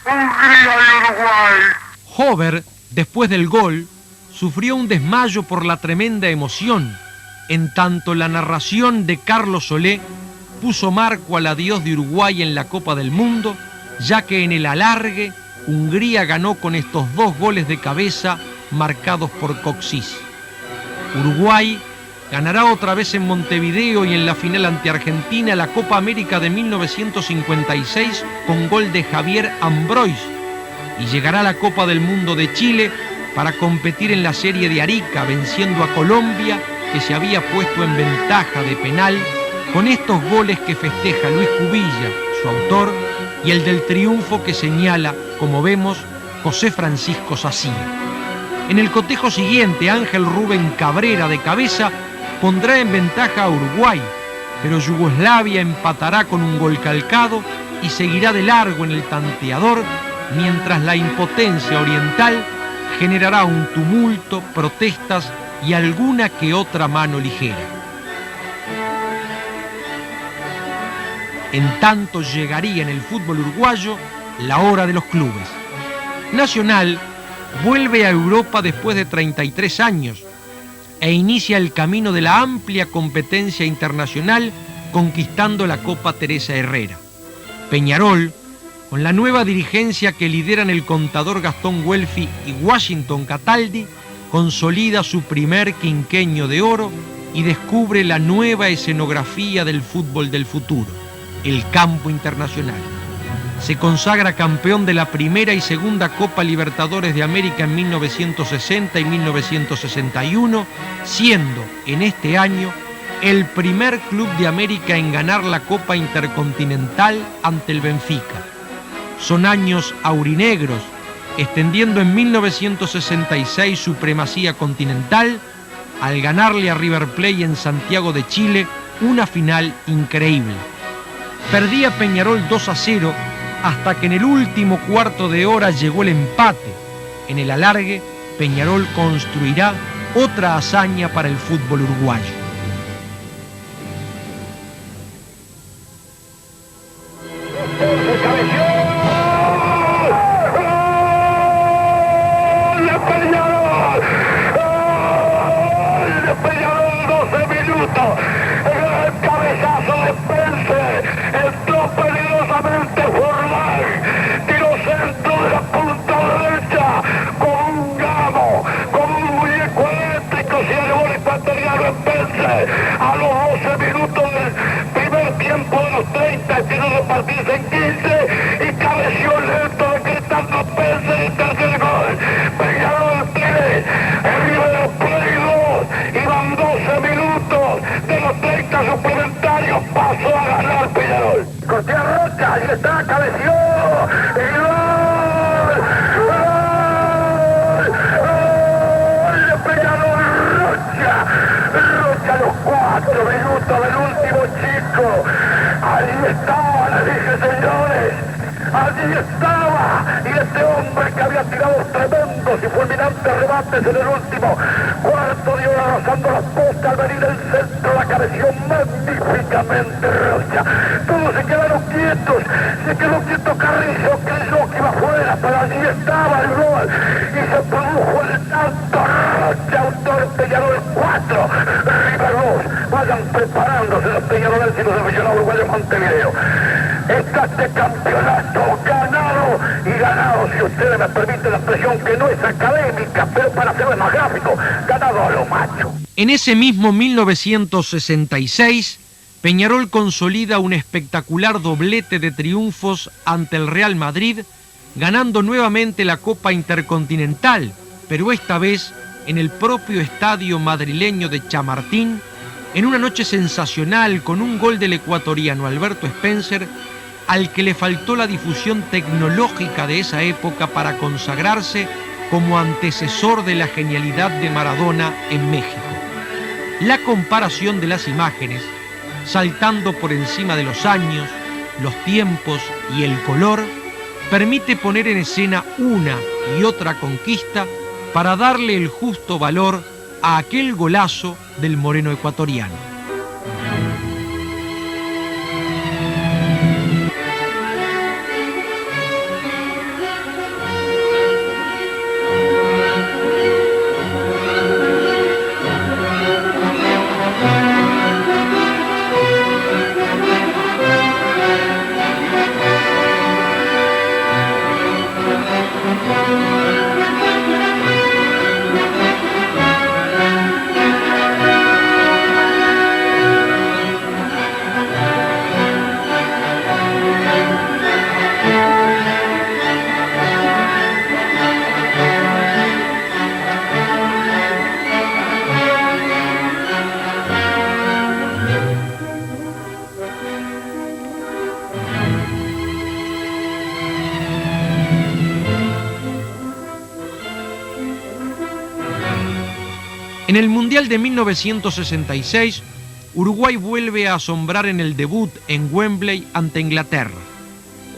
Hungría y Uruguay. Jover, después del gol, sufrió un desmayo por la tremenda emoción, en tanto la narración de Carlos Solé puso marco al adiós de Uruguay en la Copa del Mundo, ya que en el alargue Hungría ganó con estos 2 goles de cabeza marcados por Coxís. Uruguay ganará otra vez en Montevideo y en la final ante Argentina la Copa América de 1956 con gol de Javier Ambrois, y llegará a la Copa del Mundo de Chile para competir en la Serie de Arica, venciendo a Colombia, que se había puesto en ventaja de penal, con estos goles que festeja Luis Cubilla, su autor, y el del triunfo que señala, como vemos, José Francisco Sacía. En el cotejo siguiente, Ángel Rubén Cabrera de cabeza pondrá en ventaja a Uruguay, pero Yugoslavia empatará con un gol calcado y seguirá de largo en el tanteador, mientras la impotencia oriental generará un tumulto, protestas y alguna que otra mano ligera. En tanto llegaría en el fútbol uruguayo la hora de los clubes. Nacional vuelve a Europa después de 33 años e inicia el camino de la amplia competencia internacional conquistando la Copa Teresa Herrera. Peñarol, con la nueva dirigencia que lideran el contador Gastón Guelfi y Washington Cataldi, consolida su primer quinquenio de oro y descubre la nueva escenografía del fútbol del futuro, el campo internacional. Se consagra campeón de la primera y segunda Copa Libertadores de América en 1960 y 1961, siendo en este año el primer club de América en ganar la Copa Intercontinental ante el Benfica. Son años aurinegros, extendiendo en 1966 supremacía continental al ganarle a River Plate en Santiago de Chile una final increíble. Perdía Peñarol 2-0 hasta que en el último cuarto de hora llegó el empate. En el alargue, Peñarol construirá otra hazaña para el fútbol uruguayo. Entró peligrosamente Forlán, tiró centro de la 12 minutos del primer tiempo de los 30, empieza a repartirse en 15 y cabeció lento decretando Pence el tercer gol. Peñarol tiene el River Plate 2, iban 12 minutos de los 30 suplementarios, pasó a ganar Peñarol. Cortea Rocha, ahí está, cabeció, y gol, gol de Peñarol. Rocha, los 4 minutos del último chico. Allí estaba, le dije, señores. Allí estaba. Y este hombre que había tirado tremendos y fulminantes rebates en el último cuarto de hora, rozando las postas al venir del centro, la cabeció magníficamente Rocha. Todos se quedaron quietos. Se quedó quieto Carrizo, creyó que iba afuera, pero allí estaba el gol. Y se produjo el tanto. Rocha, autor Peñarol 4, River 2. Vayan preparándose los peñarolenses y los aficionados uruguayos Montevideo. Está este campeonato ganado y ganado, si ustedes me permiten la expresión que no es académica, pero para hacerlo más gráfico, ganado a lo macho. En ese mismo 1966, Peñarol consolida un espectacular doblete de triunfos ante el Real Madrid, ganando nuevamente la Copa Intercontinental, pero esta vez en el propio estadio madrileño de Chamartín, en una noche sensacional con un gol del ecuatoriano Alberto Spencer, al que le faltó la difusión tecnológica de esa época para consagrarse como antecesor de la genialidad de Maradona en México. La comparación de las imágenes, saltando por encima de los años, los tiempos y el color, permite poner en escena una y otra conquista para darle el justo valor a aquel golazo del moreno ecuatoriano. En el Mundial de 1966, Uruguay vuelve a asombrar en el debut en Wembley ante Inglaterra.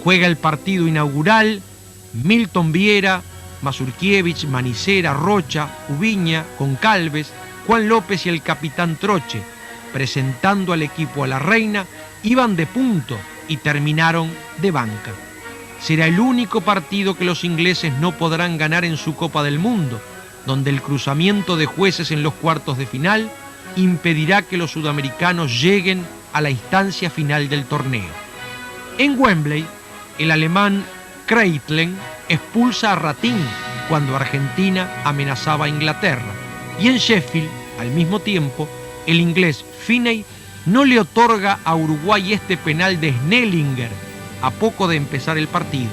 Juega el partido inaugural Milton Viera, Mazurkiewicz, Manicera, Rocha, Ubiña, Goncalves, Juan López y el capitán Troche. Presentando al equipo a la reina, iban de punto y terminaron de banca. Será el único partido que los ingleses no podrán ganar en su Copa del Mundo, donde el cruzamiento de jueces en los cuartos de final impedirá que los sudamericanos lleguen a la instancia final del torneo. En Wembley, el alemán Kreitlen expulsa a Ratín cuando Argentina amenazaba a Inglaterra, y en Sheffield, al mismo tiempo, el inglés Finney no le otorga a Uruguay este penal de Snellinger a poco de empezar el partido.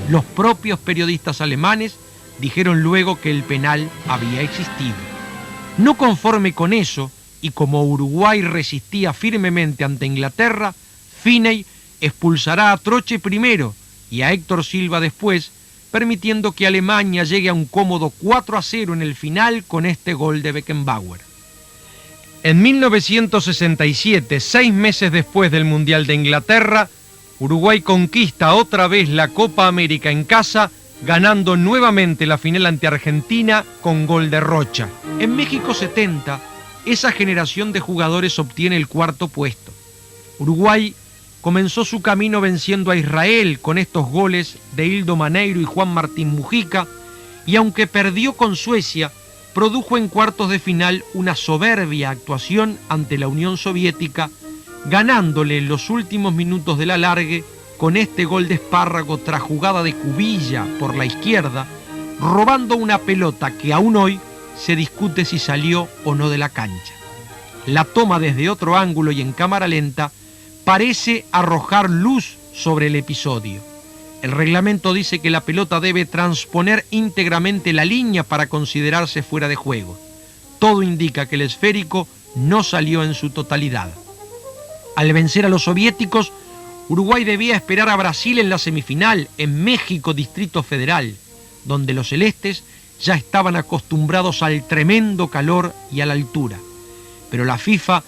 Los propios periodistas alemanes dijeron luego que el penal había existido. No conforme con eso, y como Uruguay resistía firmemente ante Inglaterra, Finney expulsará a Troche primero y a Héctor Silva después, permitiendo que Alemania llegue a un cómodo 4-0 en el final con este gol de Beckenbauer. En 1967, 6 meses después del Mundial de Inglaterra, Uruguay conquista otra vez la Copa América en casa, ganando nuevamente la final ante Argentina con gol de Rocha. En México 70, esa generación de jugadores obtiene el 4º puesto. Uruguay comenzó su camino venciendo a Israel con estos goles de Hildo Maneiro y Juan Martín Mujica, y aunque perdió con Suecia, produjo en cuartos de final una soberbia actuación ante la Unión Soviética, ganándole en los últimos minutos del alargue con este gol de Espárrago tras jugada de Cubilla por la izquierda, robando una pelota que aún hoy se discute si salió o no de la cancha. la toma desde otro ángulo y en cámara lenta parece arrojar luz sobre el episodio. El reglamento dice que la pelota debe transponer íntegramente la línea para considerarse fuera de juego. Todo indica que el esférico no salió en su totalidad. Al vencer a los soviéticos, Uruguay debía esperar a Brasil en la semifinal, en México, Distrito Federal, donde los celestes ya estaban acostumbrados al tremendo calor y a la altura. Pero la FIFA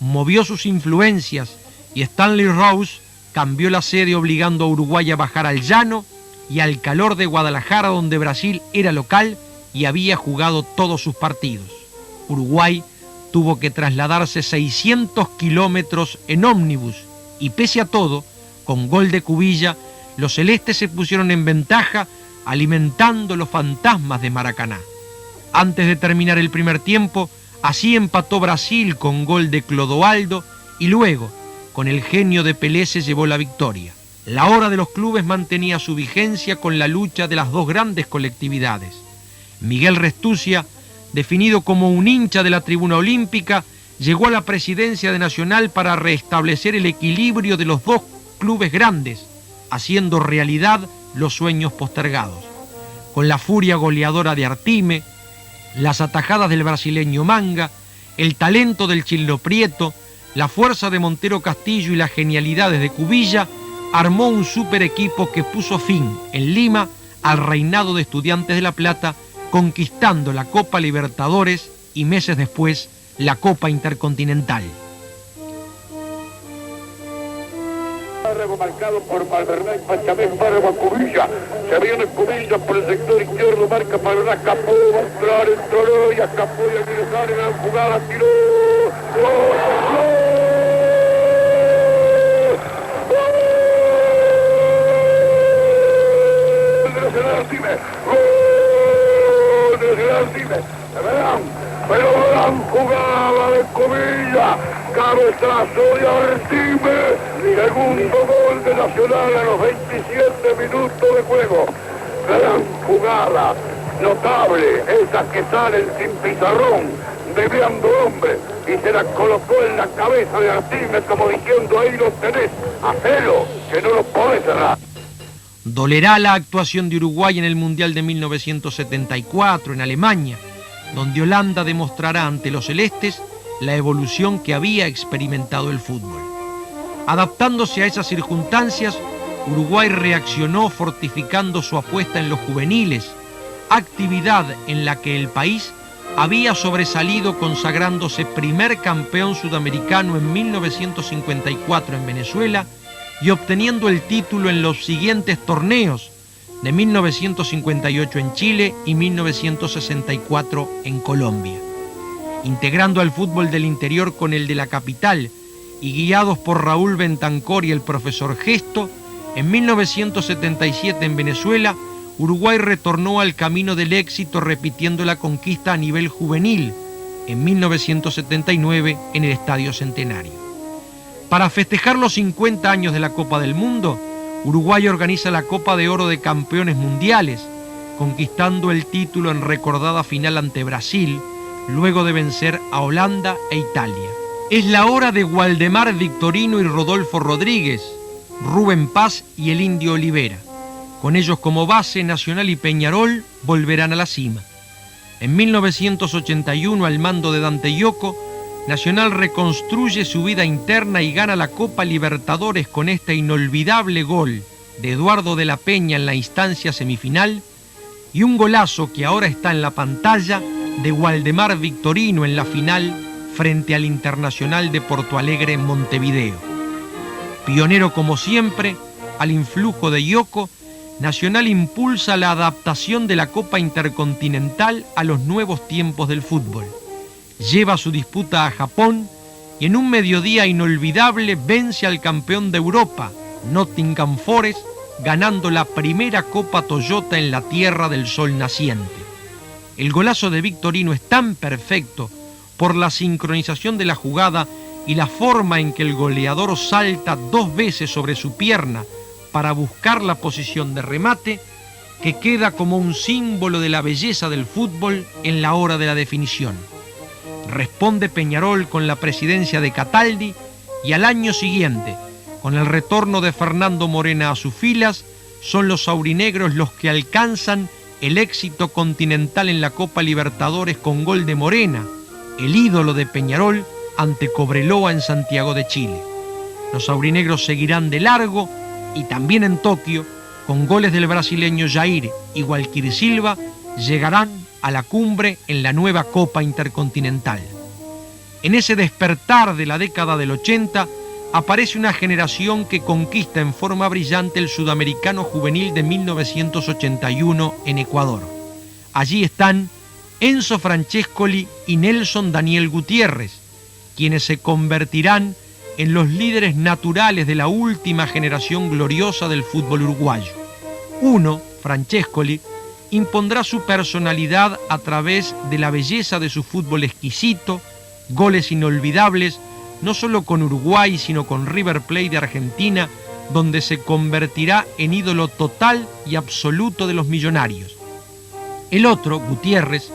movió sus influencias y Stanley Rose cambió la sede obligando a Uruguay a bajar al llano y al calor de Guadalajara, donde Brasil era local y había jugado todos sus partidos. Uruguay tuvo que trasladarse 600 kilómetros en ómnibus y pese a todo, con gol de Cubilla, los celestes se pusieron en ventaja alimentando los fantasmas de Maracaná. Antes de terminar el primer tiempo, así empató Brasil con gol de Clodoaldo y luego, con el genio de Pelé, se llevó la victoria. La hora de los clubes mantenía su vigencia con la lucha de las dos grandes colectividades. Miguel Restucia, definido como un hincha de la tribuna olímpica, llegó a la presidencia de Nacional para restablecer el equilibrio de los dos clubes grandes, haciendo realidad los sueños postergados. Con la furia goleadora de Artime, las atajadas del brasileño Manga, el talento del Chilo Prieto, la fuerza de Montero Castillo y las genialidades de Cubilla, armó un super equipo que puso fin en Lima al reinado de Estudiantes de La Plata, conquistando la Copa Libertadores y meses después la Copa Intercontinental. Marcado por Malvernay, Pachamé, Páramo, Cubilla. Se viene Cubilla por el sector izquierdo, marca para la Capó, va a entrar, entró y a Capó y a ingresar en la jugada, tiró. ¡Gol! Pero gran jugada de Cubilla, cabezazo de Artime, segundo gol de Nacional a los 27 minutos de juego. Gran jugada, notable, esas que salen sin pizarrón, desviando hombre, y se la colocó en la cabeza de Artime como diciendo: ahí lo tenés, hacelo, que no lo podés cerrar. Dolerá la actuación de Uruguay en el Mundial de 1974 en Alemania, donde Holanda demostrará ante los celestes la evolución que había experimentado el fútbol. Adaptándose a esas circunstancias, Uruguay reaccionó fortificando su apuesta en los juveniles, actividad en la que el país había sobresalido consagrándose primer campeón sudamericano en 1954 en Venezuela y obteniendo el título en los siguientes torneos de 1958 en Chile y 1964 en Colombia. Integrando al fútbol del interior con el de la capital y guiados por Raúl Bentancor y el profesor Gesto, en 1977 en Venezuela, Uruguay retornó al camino del éxito repitiendo la conquista a nivel juvenil en 1979 en el Estadio Centenario. Para festejar los 50 años de la Copa del Mundo, Uruguay organiza la Copa de Oro de Campeones Mundiales, conquistando el título en recordada final ante Brasil, luego de vencer a Holanda e Italia. Es la hora de Waldemar Victorino y Rodolfo Rodríguez, Rubén Paz y el Indio Olivera. Con ellos como base, Nacional y Peñarol volverán a la cima. En 1981, al mando de Dante Yoko, Nacional reconstruye su vida interna y gana la Copa Libertadores con este inolvidable gol de Eduardo de la Peña en la instancia semifinal y un golazo que ahora está en la pantalla de Waldemar Victorino en la final frente al Internacional de Porto Alegre en Montevideo. Pionero como siempre, al influjo de Yoko, Nacional impulsa la adaptación de la Copa Intercontinental a los nuevos tiempos del fútbol. Lleva su disputa a Japón y en un mediodía inolvidable vence al campeón de Europa, Nottingham Forest, ganando la primera Copa Toyota en la tierra del sol naciente. El golazo de Victorino es tan perfecto por la sincronización de la jugada y la forma en que el goleador salta 2 veces sobre su pierna para buscar la posición de remate, que queda como un símbolo de la belleza del fútbol en la hora de la definición. Responde Peñarol con la presidencia de Cataldi y al año siguiente, con el retorno de Fernando Morena a sus filas, son los aurinegros los que alcanzan el éxito continental en la Copa Libertadores con gol de Morena, el ídolo de Peñarol, ante Cobreloa en Santiago de Chile. Los aurinegros seguirán de largo y también en Tokio, con goles del brasileño Jair y Gualquir Silva, llegarán a la cumbre en la nueva Copa Intercontinental. En ese despertar de la década del 80, aparece una generación que conquista en forma brillante el Sudamericano Juvenil de 1981 en Ecuador. Allí están Enzo Francescoli y Nelson Daniel Gutiérrez, quienes se convertirán en los líderes naturales de la última generación gloriosa del fútbol uruguayo. Uno, Francescoli, impondrá su personalidad a través de la belleza de su fútbol exquisito, goles inolvidables, no solo con Uruguay, sino con River Plate de Argentina, donde se convertirá en ídolo total y absoluto de los millonarios. El otro, Gutiérrez,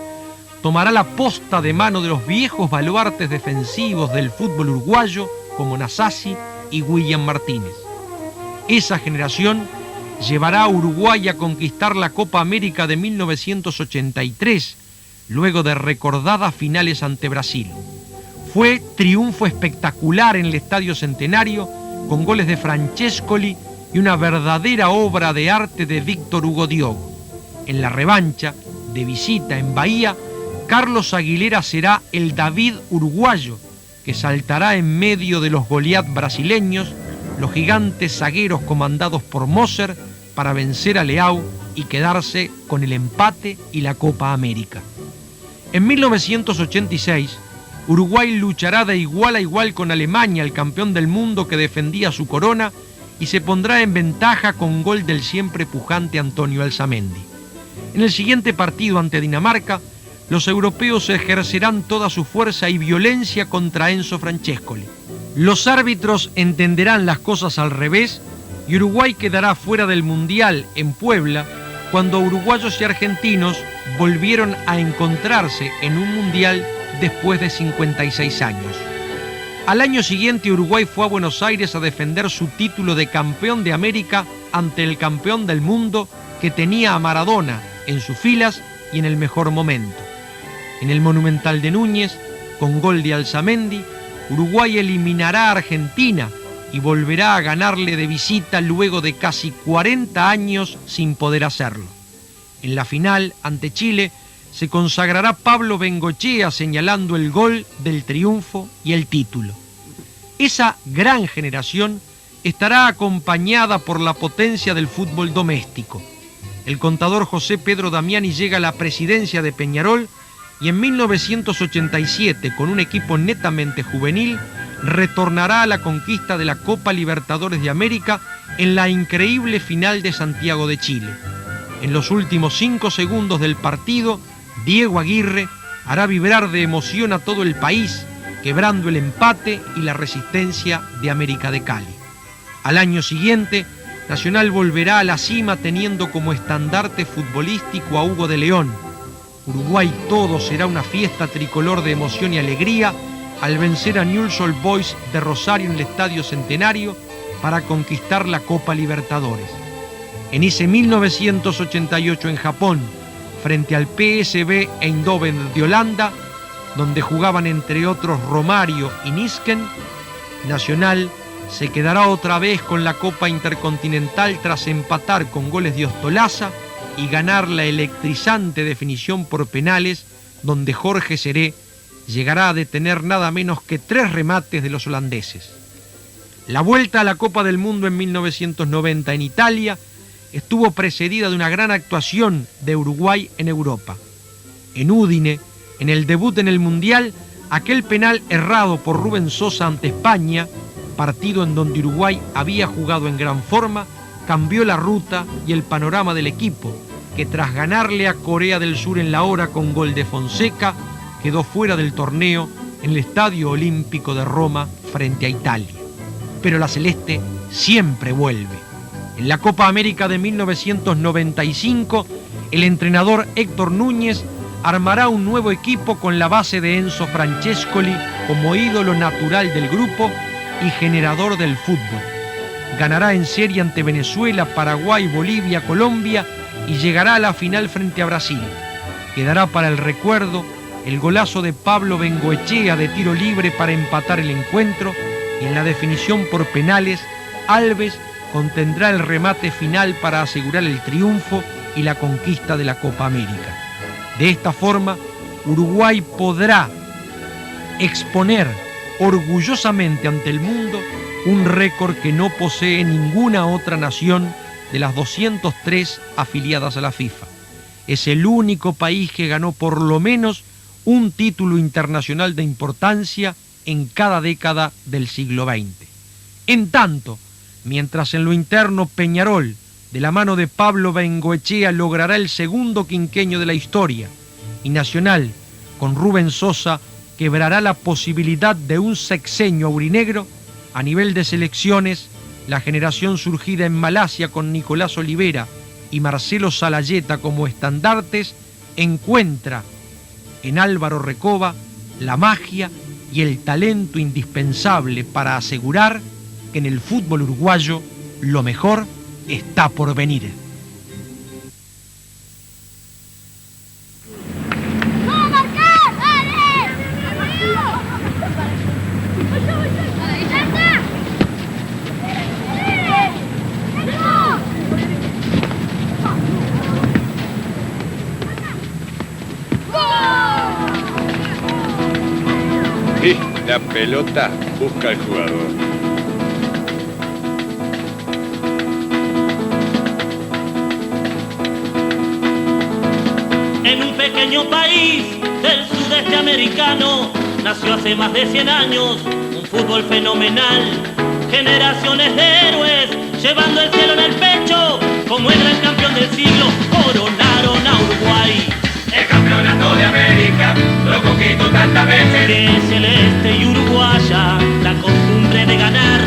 tomará la posta de mano de los viejos baluartes defensivos del fútbol uruguayo, como Nasasi y William Martínez. Esa generación llevará a Uruguay a conquistar la Copa América de 1983, luego de recordadas finales ante Brasil. Fue triunfo espectacular en el Estadio Centenario, con goles de Francescoli y una verdadera obra de arte de Víctor Hugo Diogo. En la revancha, de visita en Bahía, Carlos Aguilera será el David uruguayo, que saltará en medio de los Goliat brasileños, los gigantes zagueros comandados por Moser, para vencer a Leao y quedarse con el empate y la Copa América. En 1986, Uruguay luchará de igual a igual con Alemania, el campeón del mundo que defendía su corona, y se pondrá en ventaja con gol del siempre pujante Antonio Alzamendi. En el siguiente partido ante Dinamarca, los europeos ejercerán toda su fuerza y violencia contra Enzo Francescoli. Los árbitros entenderán las cosas al revés y Uruguay quedará fuera del Mundial en Puebla, cuando uruguayos y argentinos volvieron a encontrarse en un Mundial después de 56 años. Al año siguiente, Uruguay fue a Buenos Aires a defender su título de campeón de América ante el campeón del mundo, que tenía a Maradona en sus filas y en el mejor momento. En el Monumental de Núñez, con gol de Alzamendi, Uruguay eliminará a Argentina y volverá a ganarle de visita luego de casi 40 años sin poder hacerlo. En la final, ante Chile, se consagrará Pablo Bengochea señalando el gol del triunfo y el título. Esa gran generación estará acompañada por la potencia del fútbol doméstico. El contador José Pedro Damiani llega a la presidencia de Peñarol y en 1987, con un equipo netamente juvenil, retornará a la conquista de la Copa Libertadores de América en la increíble final de Santiago de Chile. En los últimos 5 segundos del partido, Diego Aguirre hará vibrar de emoción a todo el país, quebrando el empate y la resistencia de América de Cali. Al año siguiente, Nacional volverá a la cima teniendo como estandarte futbolístico a Hugo de León. Uruguay todo será una fiesta tricolor de emoción y alegría al vencer a Newell's Old Boys de Rosario en el Estadio Centenario para conquistar la Copa Libertadores. En ese 1988 en Japón, frente al PSV Eindhoven de Holanda, donde jugaban entre otros Romario y Nisken, Nacional se quedará otra vez con la Copa Intercontinental tras empatar con goles de Ostolaza y ganar la electrizante definición por penales, donde Jorge Seré llegará a detener nada menos que 3 remates de los holandeses. La vuelta a la Copa del Mundo en 1990 en Italia estuvo precedida de una gran actuación de Uruguay en Europa. En Udine, en el debut en el Mundial, aquel penal errado por Rubén Sosa ante España, partido en donde Uruguay había jugado en gran forma, cambió la ruta y el panorama del equipo, que tras ganarle a Corea del Sur en la hora con gol de Fonseca, quedó fuera del torneo en el Estadio Olímpico de Roma frente a Italia. Pero la celeste siempre vuelve. En la Copa América de 1995, el entrenador Héctor Núñez armará un nuevo equipo con la base de Enzo Francescoli como ídolo natural del grupo y generador del fútbol. Ganará en serie ante Venezuela, Paraguay, Bolivia, Colombia y llegará a la final frente a Brasil. Quedará para el recuerdo el golazo de Pablo Bengoechea de tiro libre para empatar el encuentro, y en la definición por penales, Alves contendrá el remate final para asegurar el triunfo y la conquista de la Copa América. De esta forma, Uruguay podrá exponer orgullosamente ante el mundo un récord que no posee ninguna otra nación de las 203 afiliadas a la FIFA. Es el único país que ganó por lo menos un título internacional de importancia en cada década del siglo XX. En tanto, mientras en lo interno Peñarol, de la mano de Pablo Bengoechea, logrará el segundo quinquenio de la historia, y Nacional, con Rubén Sosa, quebrará la posibilidad de un sexenio aurinegro, a nivel de selecciones, la generación surgida en Malasia con Nicolás Olivera y Marcelo Salayeta como estandartes encuentra en Álvaro Recoba la magia y el talento indispensable para asegurar que en el fútbol uruguayo lo mejor está por venir. Y la pelota busca al jugador. En un pequeño país del sudeste americano nació hace más de 100 años un fútbol fenomenal. Generaciones de héroes llevando el cielo en el pecho, como el gran campeón del siglo, coronaron a Uruguay. El campeonato de América lo conquistó tantas veces, De celeste y uruguaya la costumbre de ganar.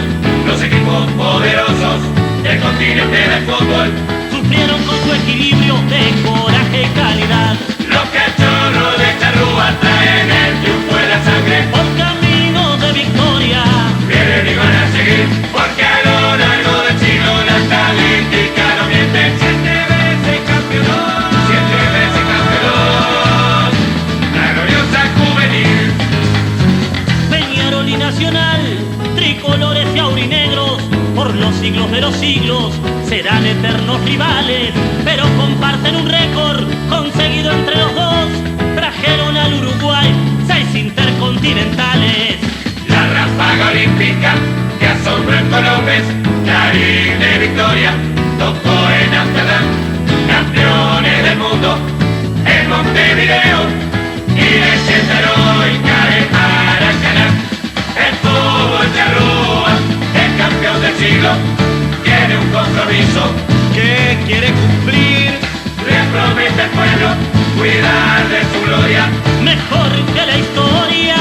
los equipos poderosos del continente del fútbol, Sufrieron con su equilibrio de coraje y calidad. los cachorros de charrúa traen el triunfo en la sangre, Por camino de victoria, vienen y van a seguir, porque a lo largo del siglo la estadística no miente. 7 veces campeón, 7 veces campeón, la gloriosa juvenil. Peñarol y Nacional, tricolores y aurinegros, por los siglos de los siglos serán eternos rivales, pero comparten un récord conseguido entre los dos. Trajeron al Uruguay 6 intercontinentales. La ráfaga olímpica que asombró en Colombes, Clarín de victoria, tocó en Amsterdam, campeones del mundo en Montevideo y leyenda heroica en Maracaná. El fútbol charrúa, el campeón del siglo, tiene un compromiso ¿Qué quiere cumplir? le promete al pueblo cuidar de su gloria. Mejor que la historia.